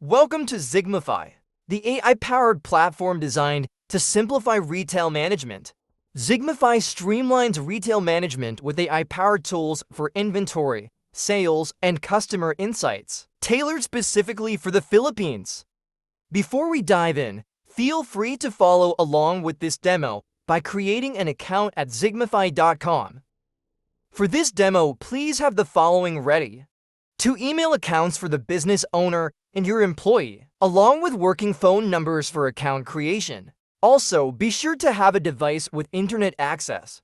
Welcome to Zigmafy, the AI-powered platform designed to simplify retail management. Zigmafy streamlines retail management with AI-powered tools for inventory, sales, and customer insights, tailored specifically for the Philippines. Before we dive in, feel free to follow along with this demo by creating an account at zigmafy.com. For this demo, please have the following ready. 2 email accounts for the business owner and your employee, along with working phone numbers for account creation. Also, be sure to have a device with internet access.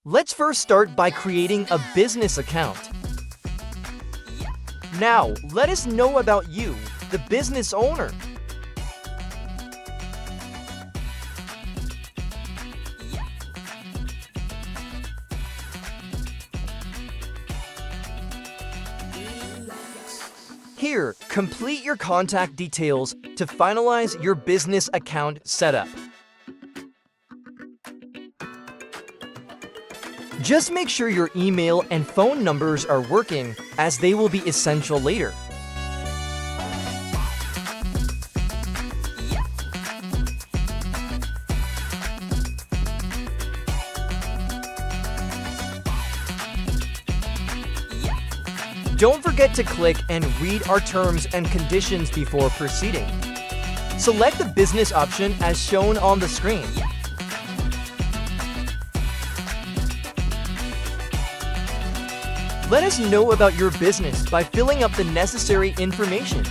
Let's first start by creating a business account. Now, let us know about you, the business owner. Here, complete your contact details to finalize your business account setup. Just make sure your email and phone numbers are working, as they will be essential later. Don't forget to click and read our terms and conditions before proceeding. Select the business option as shown on the screen. Let us know about your business by filling up the necessary information.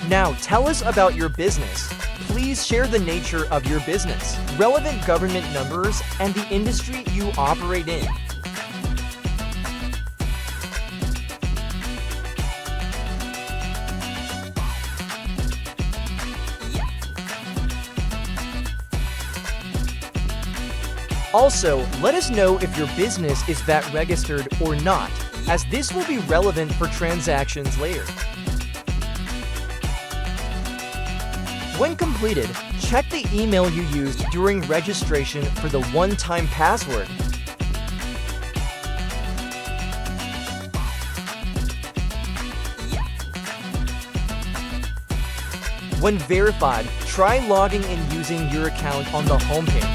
Now, tell us about your business. Please share the nature of your business, relevant government numbers, and the industry you operate in. Also, let us know if your business is VAT registered or not, as this will be relevant for transactions later. When completed, check the email you used during registration for the one-time password. When verified, try logging in using your account on the homepage.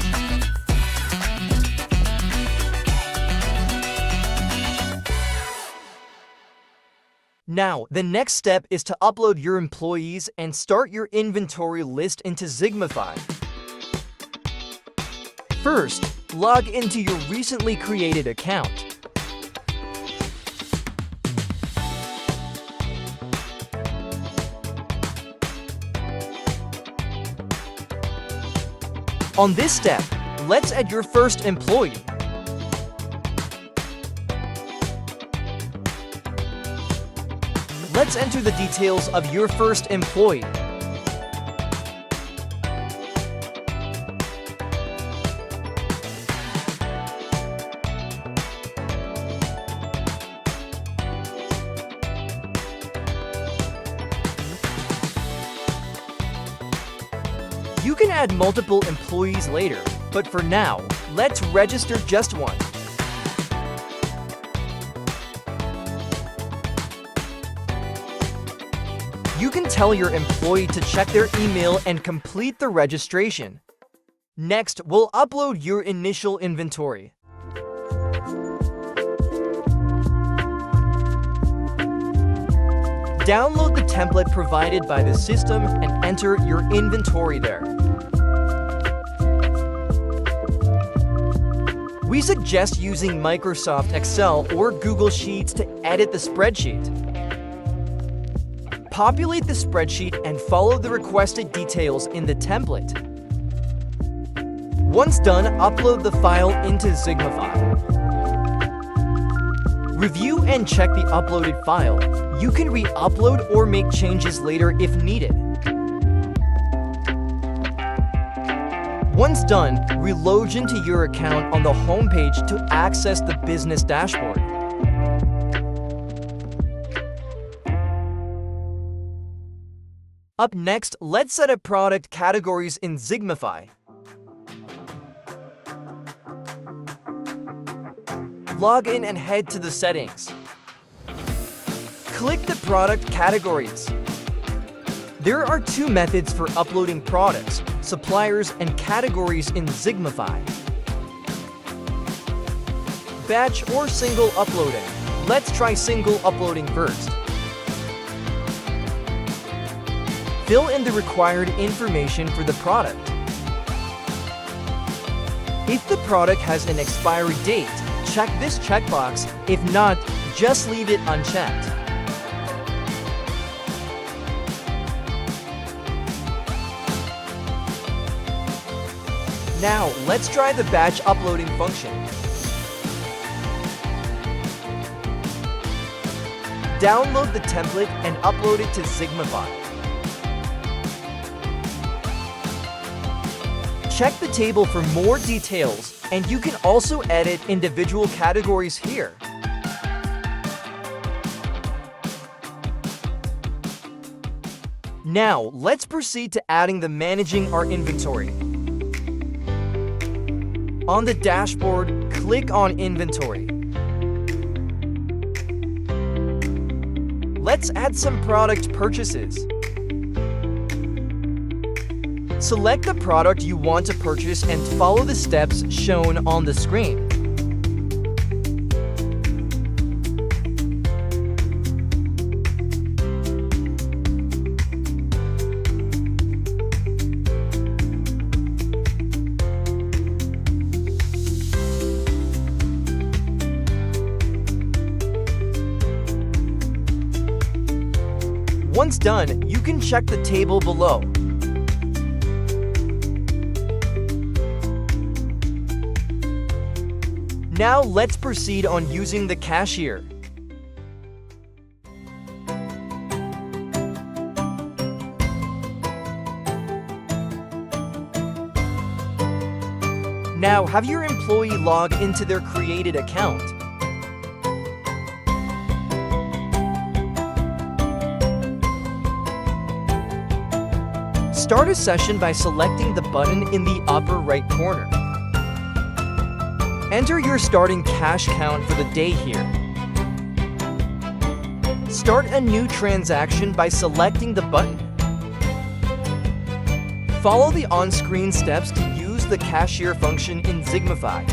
Now, the next step is to upload your employees and start your inventory list into Zigmafy. First, log into your recently created account. On this step, let's add your first employee. Let's enter the details of your first employee. You can add multiple employees later, but for now, let's register just one. You can tell your employee to check their email and complete the registration. Next, we'll upload your initial inventory. Download the template provided by the system and enter your inventory there. We suggest using Microsoft Excel or Google Sheets to edit the spreadsheet. Populate the spreadsheet and follow the requested details in the template. Once done, upload the file into Zigmafy. Review and check the uploaded file. You can re-upload or make changes later if needed. Once done, reload into your account on the home page to access the business dashboard. Up next, let's set up product categories in Zigmafy. Log in and head to the settings. Click the product categories. There are two methods for uploading products, suppliers, and categories in Zigmafy: batch or single uploading. Let's try single uploading first. Fill in the required information for the product. If the product has an expiry date, check this checkbox. If not, just leave it unchecked. Now, let's try the batch uploading function. Download the template and upload it to Zigmafy. Check the table for more details, and you can also edit individual categories here. Now, let's proceed to adding the managing our inventory. On the dashboard, click on Inventory. Let's add some product purchases. Select the product you want to purchase and follow the steps shown on the screen. Once done, you can check the table below. Now let's proceed on using the cashier. Now have your employee log into their created account. Start a session by selecting the button in the upper right corner. Enter your starting cash count for the day here. Start a new transaction by selecting the button. Follow the on-screen steps to use the cashier function in Zigmafy.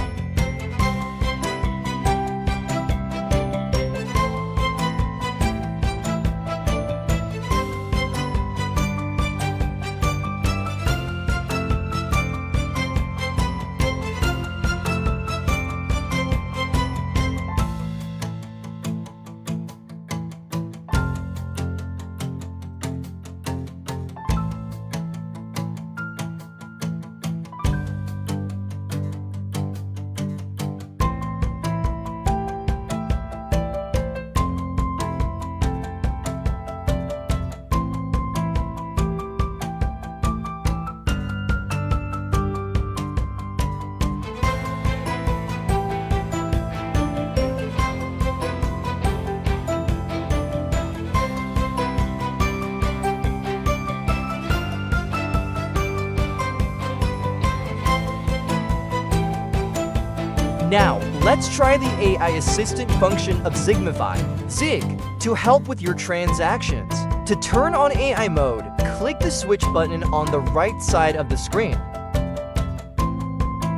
Now, let's try the AI assistant function of Zigmafy, Zig, to help with your transactions. To turn on AI mode, click the switch button on the right side of the screen.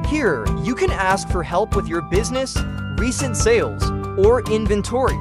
Here, you can ask for help with your business, recent sales, or inventory.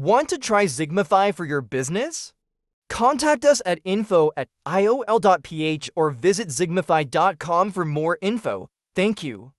Want to try Zigmafy for your business? Contact us at info@iol.ph or visit zigmafy.com for more info. Thank you.